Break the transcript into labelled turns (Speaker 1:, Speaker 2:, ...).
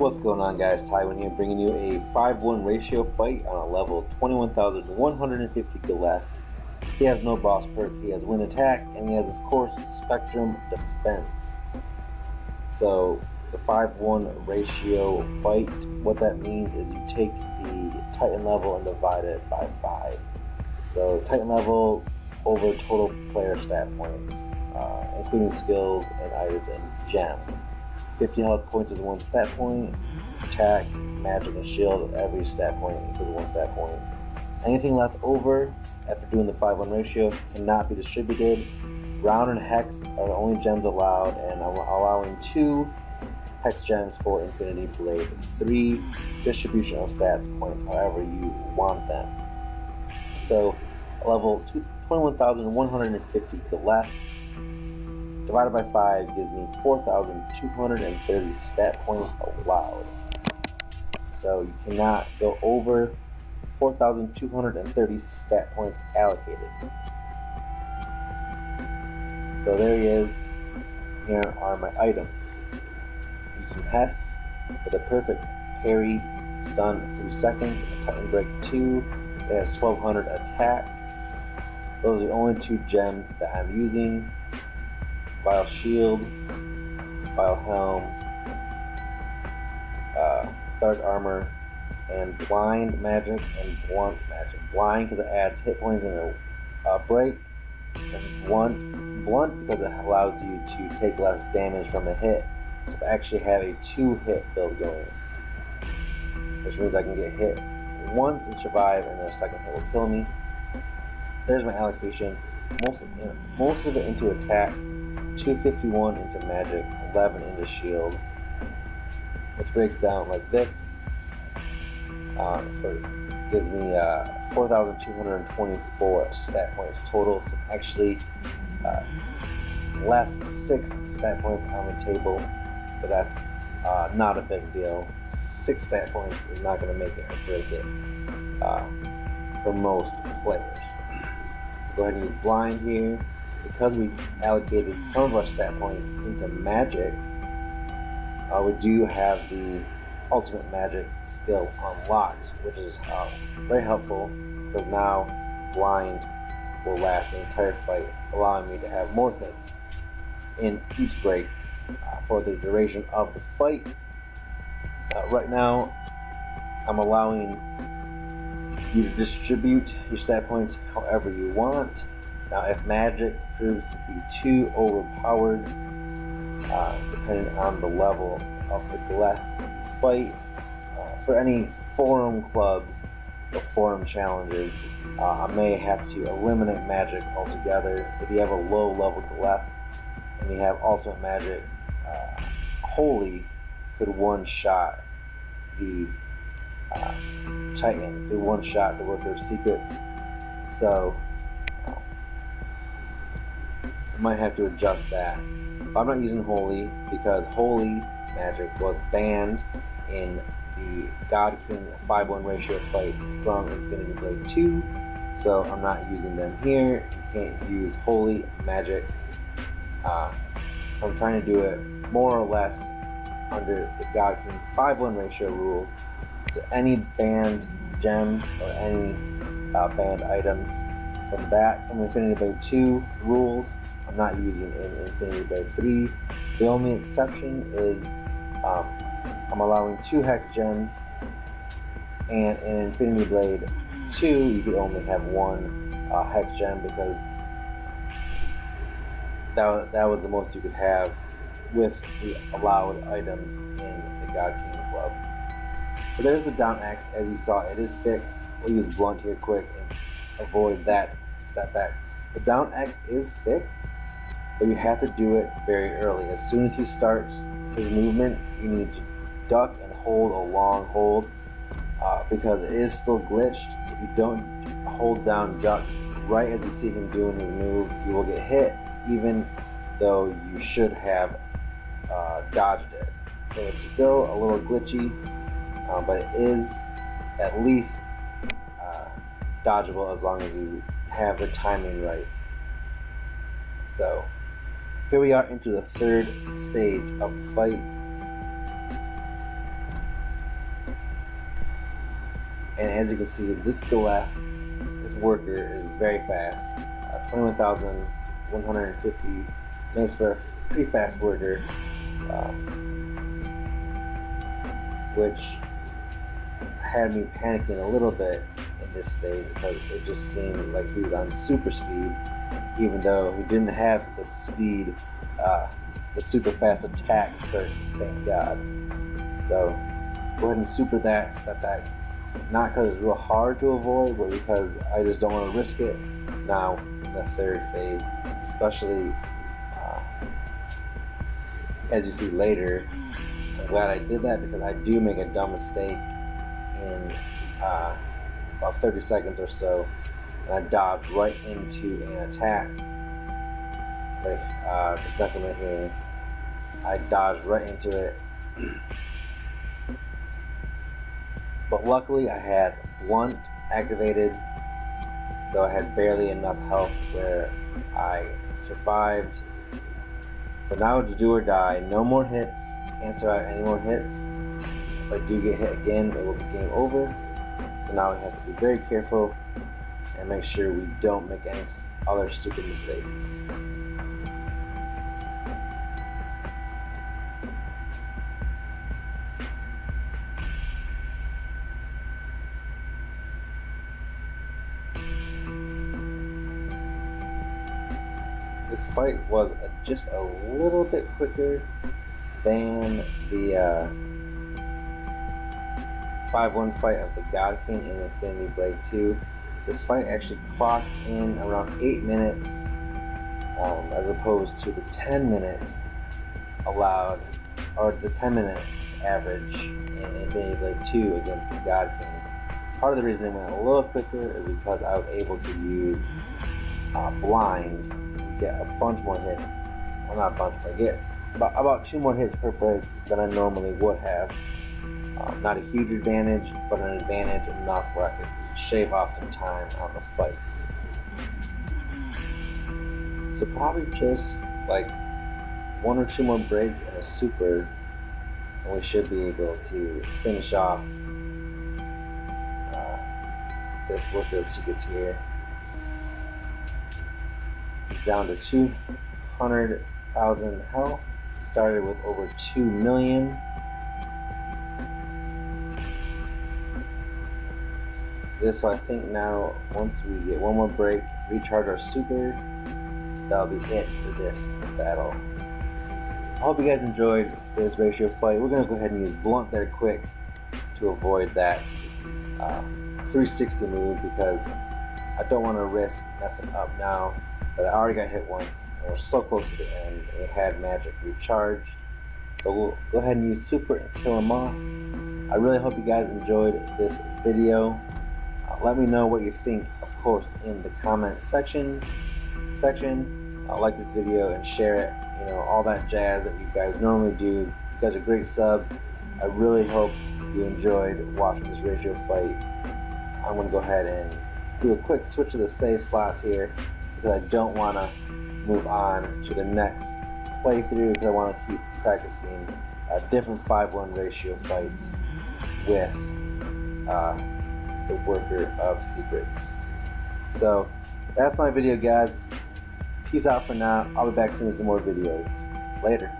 Speaker 1: What's going on, guys? Tywin here, bringing you a 5-1 ratio fight on a level 21,150 Galeth. He has no boss perk, he has wind attack, and he has, of course, spectrum defense. So the 5-1 ratio fight, what that means is you take the Titan level and divide it by 5. So Titan level over total player stat points, including skills and items and gems. 50 health points is 1 stat point. Attack, magic, and shield, every stat point equals 1 stat point. Anything left over after doing the 5-1 ratio cannot be distributed. Round and hex are the only gems allowed, and I'm allowing 2 hex gems for Infinity Blade. 3 distribution of stats points, however you want them. So level 21,150 Galeth divided by 5 gives me 4,230 stat points allowed. So you cannot go over 4,230 stat points allocated. So there he is. Here are my items. Using Hess with a perfect parry, stun 3 seconds, a Titan Break 2 that has 1200 attack. Those are the only 2 gems that I'm using. Vile Shield, Vile Helm, Dark Armor, and Blind Magic and Blunt Magic. Blind because it adds hit points and a break, and Blunt because it allows you to take less damage from a hit. So I actually have a 2-hit build going, which means I can get hit once and survive, and then a second hit will kill me. There's my allocation. Most of it into attack. 251 into magic, 11 into shield, which breaks down like this. Gives me 4,224 stat points total. So actually left 6 stat points on the table, but that's not a big deal. 6 stat points is not going to make it or break it for most players. So go ahead and use blind here. Because we allocated some of our stat points into magic, we do have the ultimate magic skill unlocked, which is very helpful, because now blind will last the entire fight, allowing me to have more hits in each break for the duration of the fight. Right now, I'm allowing you to distribute your stat points however you want. Now, if magic proves to be too overpowered, depending on the level of the Galeth fight, for any forum clubs or forum challenges, I may have to eliminate magic altogether. If you have a low level Galeth and you have ultimate magic, Holy could one-shot the Titan, could one-shot the Worker of Secrets. So I might have to adjust that. But I'm not using Holy because Holy magic was banned in the God King 5-1 ratio fights from Infinity Blade 2, so I'm not using them here. You can't use Holy magic. I'm trying to do it more or less under the God King 5-1 ratio rules. So any banned gems or any banned items from Infinity Blade 2 rules, I'm not using in Infinity Blade 3. The only exception is I'm allowing 2 hex gems, and in Infinity Blade 2 you could only have 1 hex gem, because that was the most you could have with the allowed items in the God King Club. So there's the down X. As you saw, it is fixed. We'll use blunt here quick and avoid that step back. The down X is fixed, but you have to do it very early. As soon as he starts his movement, you need to duck and hold a long hold, because it is still glitched. If you don't hold down duck right as you see him doing his move, you will get hit, even though you should have dodged it. So it's still a little glitchy, but it is at least dodgeable as long as you have the timing right. So here we are into the 3rd stage of the fight. And as you can see, this Galef, this worker, is very fast. 21,150 makes for a pretty fast worker, which had me panicking a little bit in this state because it just seemed like he was on super speed, even though he didn't have the speed, the super fast attack perk, thank God. So go ahead and super that, set that, not because it's real hard to avoid, but because I just don't want to risk it now in the third phase, especially as you see later. I'm glad I did that because I do make a dumb mistake in about 30 seconds or so, and I dodged right into an attack. Like this next one right here, I dodged right into it. But luckily I had Blunt activated, so I had barely enough health where I survived. So now it's do or die, no more hits, can't survive any more hits. If I do get hit again, it will be game over. So now we have to be very careful and make sure we don't make any other stupid mistakes. This fight was just a little bit quicker than the 5-1 fight of the God King in Infinity Blade 2. This fight actually clocked in around 8 minutes, as opposed to the 10 minutes allowed, or the 10-minute average in Infinity Blade 2 against the God King. Part of the reason it went a little quicker is because I was able to use blind, get a bunch more hits. Well, not a bunch, but I get about 2 more hits per break than I normally would have. Not a huge advantage, but an advantage enough where I could shave off some time on the fight. So probably just like 1 or 2 more breaks and a super, and we should be able to finish off this Worker of Secrets here. Down to 200,000 health. Started with over 2 million. So I think now once we get 1 more break, recharge our super, that'll be it for this battle. I hope you guys enjoyed this ratio fight. We're gonna go ahead and use Blunt there quick to avoid that 360 move because I don't want to risk messing up now. But I already got hit once, and we're so close to the end, and we had magic recharge. So we'll go ahead and use super and kill him off. I really hope you guys enjoyed this video. Let me know what you think, of course, in the comment section. Like this video and share it. You know, all that jazz that you guys normally do. You guys are great subs. I really hope you enjoyed watching this ratio fight. I'm going to go ahead and do a quick switch of the save slots here, because I don't want to move on to the next playthrough, because I want to keep practicing different 5-1 ratio fights with the Worker of Secrets. So that's my video, guys. Peace out for now. I'll be back soon with some more videos. Later.